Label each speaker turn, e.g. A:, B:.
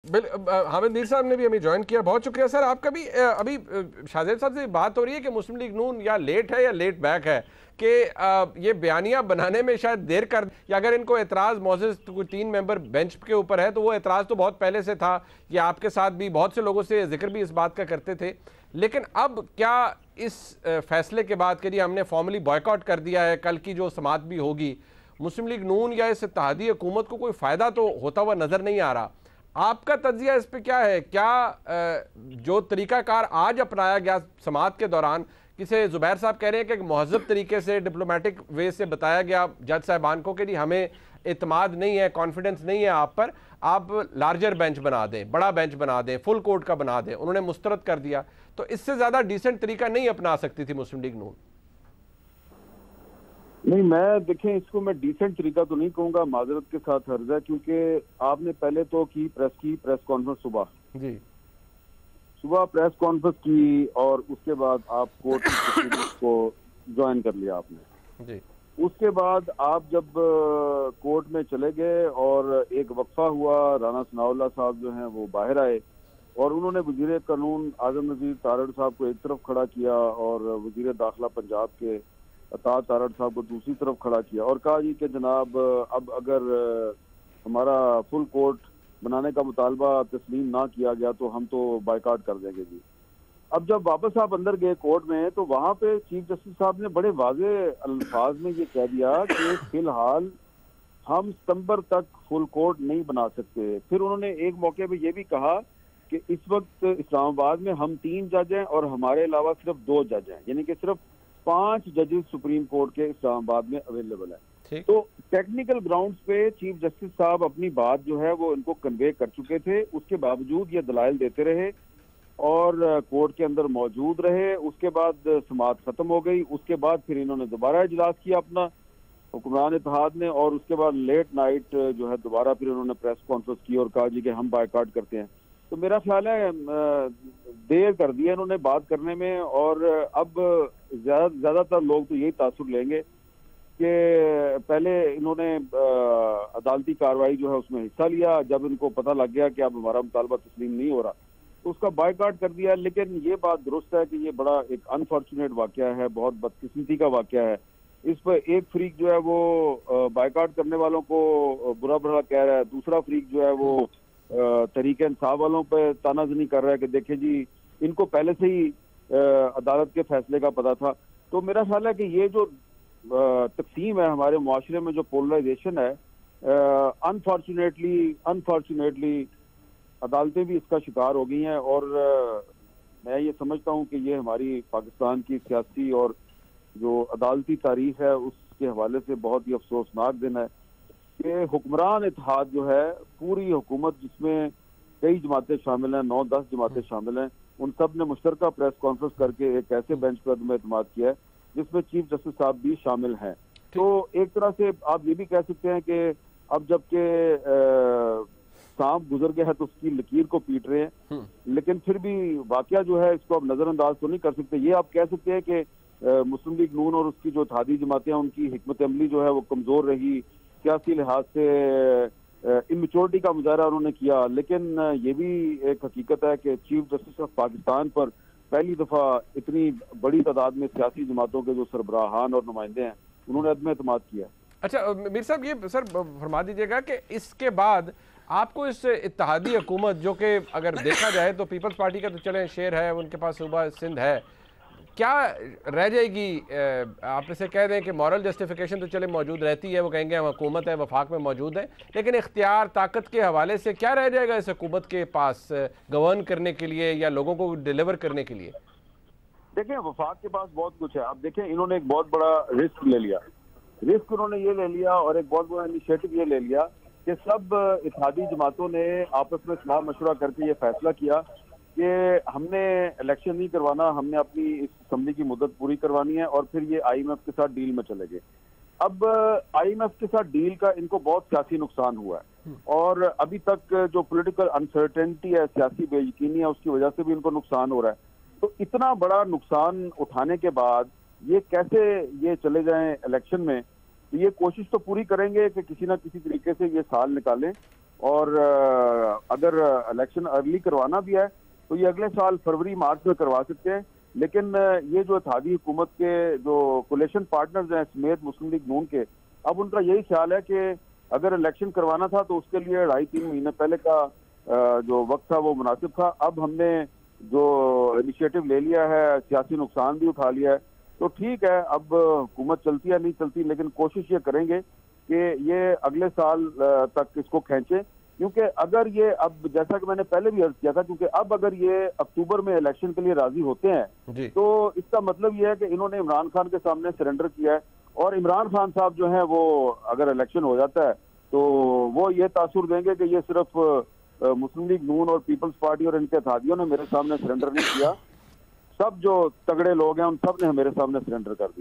A: हामिद मीर साहब ने भी हमें ज्वाइन किया, बहुत शुक्रिया सर आपका भी। अभी शाहजेब साहब से बात हो रही है कि मुस्लिम लीग नून या लेट है या लेट बैक है कि ये बयानिया बनाने में शायद देर कर, या अगर इनको एतराज़ मौजूद कोई 3 मेंबर बेंच के ऊपर है तो वो एतराज़ तो बहुत पहले से था। ये आपके साथ भी बहुत से लोगों से जिक्र भी इस बात का करते थे, लेकिन अब क्या इस फैसले के बाद कि हमने फॉर्मली बॉयकॉट कर दिया है, कल की जो समात भी होगी, मुस्लिम लीग नून या इस इत्तेहादी हुकूमत को कोई फ़ायदा तो होता हुआ नज़र नहीं आ रहा। आपका तज्जिया इस पे क्या है? क्या जो तरीकाकार आज अपनाया गया समात के दौरान, किसे जुबैर साहब कह रहे हैं कि एक महज़ब तरीके से डिप्लोमेटिक वे से बताया गया जज साहबान को कि जी हमें इत्मीनान नहीं है, कॉन्फिडेंस नहीं है आप पर, आप लार्जर बेंच बना दें, बड़ा बेंच बना दें, फुल कोर्ट का बना दें, उन्होंने मुस्तरद कर दिया। तो इससे ज़्यादा डिसेंट तरीका नहीं अपना सकती थी मुस्लिम लीग नून?
B: नहीं, मैं देखें इसको मैं डिसेंट तरीका तो नहीं कहूंगा, माजरत के साथ हर्ज है, क्योंकि आपने पहले तो प्रेस कॉन्फ्रेंस सुबह प्रेस कॉन्फ्रेंस की और उसके बाद आप कोर्ट की प्रोसीडिंग्स को ज्वाइन कर लिया आपने जी। उसके बाद आप जब कोर्ट में चले गए और एक वक्फा हुआ, राना सनाउल्लाह साहब जो हैं वो बाहर आए और उन्होंने वजीर कानून आजम नज़ीर तारड़ साहब को एक तरफ खड़ा किया और वजीर दाखिला पंजाब के अता तारड़ साहब को दूसरी तरफ खड़ा किया और कहा जी कि जनाब अब अगर हमारा फुल कोर्ट बनाने का मुतालबा तस्लीम ना किया गया तो हम तो बाइकाट कर देंगे जी। अब जब वापस आप अंदर गए कोर्ट में तो वहां पे चीफ जस्टिस साहब ने बड़े वाजे अल्फाज में ये कह दिया कि फिलहाल हम सितंबर तक फुल कोर्ट नहीं बना सकते। फिर उन्होंने एक मौके पे ये भी कहा कि इस वक्त इस्लामाबाद में हम 3 जज हैं और हमारे अलावा सिर्फ 2 जज हैं, यानी कि सिर्फ 5 जजेस सुप्रीम कोर्ट के इस्लामाबाद में अवेलेबल है। तो टेक्निकल ग्राउंड्स पे चीफ जस्टिस साहब अपनी बात जो है वो इनको कन्वे कर चुके थे, उसके बावजूद ये दलाइल देते रहे और कोर्ट के अंदर मौजूद रहे। उसके बाद समाअत खत्म हो गई, उसके बाद फिर इन्होंने दोबारा इजलास किया अपना हुक्मरान इत्तेहाद ने और उसके बाद लेट नाइट जो है दोबारा फिर उन्होंने प्रेस कॉन्फ्रेंस की और कहा जी कि हम बायकाट करते हैं। तो मेरा ख्याल है देर कर दिया इन्होंने बात करने में और अब ज्यादातर लोग तो यही तासुर लेंगे कि पहले इन्होंने अदालती कार्रवाई जो है उसमें हिस्सा लिया, जब इनको पता लग गया कि अब हमारा मुतालबा तस्लीम नहीं हो रहा तो उसका बायकाट कर दिया। लेकिन ये बात दुरुस्त है कि ये बड़ा एक अनफॉर्चुनेट वाकया है, बहुत बदकिस्मती का वाकया है। इस पर एक फ्रीक जो है वो बायकाट करने वालों को बुरा भला कह रहा है, दूसरा फ्रीक जो है वो तरीके इंसाफ वालों पर तानाजनी कर रहा है कि देखे जी इनको पहले से ही अदालत के फैसले का पता था। तो मेरा ख्याल है कि ये जो तकसीम है हमारे मुआशरे में, जो पोलराइजेशन है, अनफॉर्चुनेटली अदालतें भी इसका शिकार हो गई हैं और मैं ये समझता हूँ कि ये हमारी पाकिस्तान की सियासी और जो अदालती तारीख है उसके हवाले से बहुत ही अफसोसनाक दिन है कि हुक्मरान इत्तेहाद जो है, पूरी हुकूमत जिसमें कई जमातें शामिल हैं, 9-10 जमातें शामिल हैं, उन सब ने मुश्तरका प्रेस कॉन्फ्रेंस करके एक ऐसे बेंच पर अदम एतमाद किया है जिसमें चीफ जस्टिस साहब भी शामिल हैं। तो एक तरह से आप ये भी कह सकते हैं कि अब जबकि सांप गुजर गया है तो उसकी लकीर को पीट रहे हैं, लेकिन फिर भी वाकया जो है इसको आप नजरअंदाज तो नहीं कर सकते। ये आप कह सकते हैं कि मुस्लिम लीग नून और उसकी जो इत्तेहादी जमातें हैं उनकी हिकमत अमली जो है वो कमजोर रही, सियासी लिहाज से इमेच्योरिटी का मुजाहरा उन्होंने किया। लेकिन ये भी एक हकीकत है कि चीफ जस्टिस ऑफ पाकिस्तान पर पहली दफा इतनी बड़ी तादाद में सियासी जमातों के जो सरबराहान और नुमाइंदे हैं उन्होंने अदम एतमाद किया।
A: अच्छा मीर साहब, ये सर फरमा दीजिएगा कि इसके बाद आपको इस इत्तेहादी हुकूमत, जो कि अगर देखा जाए तो पीपल्स पार्टी का तो चले शेर है, उनके पास सूबा सिंध है, क्या रह जाएगी? आप इसे कह दें कि मॉरल जस्टिफिकेशन तो चले मौजूद रहती है, वो कहेंगे हम हुकूमत है, वफाक में मौजूद है, लेकिन इख्तियार ताकत के हवाले से क्या रह जाएगा इस हुकूमत के पास गवर्न करने के लिए या लोगों को डिलीवर करने के लिए?
B: देखें, वफाक के पास बहुत कुछ है। आप देखें, इन्होंने एक बहुत बड़ा रिस्क ले लिया, उन्होंने ये ले लिया और एक बहुत बड़ा इनिशिएटिव ये ले लिया कि सब इत्तेहादी जमातों ने आपस में सलाह मशवरा करके ये फैसला किया कि हमने इलेक्शन नहीं करवाना, हमने अपनी इस असम्बली की मुद्दत पूरी करवानी है और फिर ये IMF के साथ डील में चले गए। अब IMF के साथ डील का इनको बहुत सियासी नुकसान हुआ है और अभी तक जो पॉलिटिकल अनसर्टेनिटी है, सियासी बेयकीनी है, उसकी वजह से भी इनको नुकसान हो रहा है। तो इतना बड़ा नुकसान उठाने के बाद ये कैसे ये चले जाएं इलेक्शन में? ये कोशिश तो पूरी करेंगे कि किसी ना किसी तरीके से ये साल निकालें, और अगर इलेक्शन अर्ली करवाना भी है तो ये अगले साल फरवरी मार्च में करवा सकते हैं। लेकिन ये जो इत्तेहादी हुकूमत के जो कोलेशन पार्टनर्स हैं समेत मुस्लिम लीग नून के, अब उनका यही ख्याल है कि अगर इलेक्शन करवाना था तो उसके लिए 2.5-3 महीने पहले का जो वक्त था वो मुनासिब था। अब हमने जो इनिशिएटिव ले लिया है, सियासी नुकसान भी उठा लिया है, तो ठीक है, अब हुकूमत चलती है नहीं चलती, लेकिन कोशिश ये करेंगे कि ये अगले साल तक इसको खींचे। क्योंकि अगर ये, अब जैसा कि मैंने पहले भी अर्ज किया था, क्योंकि अब अगर ये अक्टूबर में इलेक्शन के लिए राजी होते हैं तो इसका मतलब ये है कि इन्होंने इमरान खान के सामने सरेंडर किया है, और इमरान खान साहब जो है वो अगर इलेक्शन हो जाता है तो वो ये तासुर देंगे कि ये सिर्फ मुस्लिम लीग नून और पीपल्स पार्टी और इनके इत्तेहादियों ने मेरे सामने सरेंडर नहीं किया, सब जो तगड़े लोग हैं उन सब ने मेरे सामने सरेंडर कर दिया।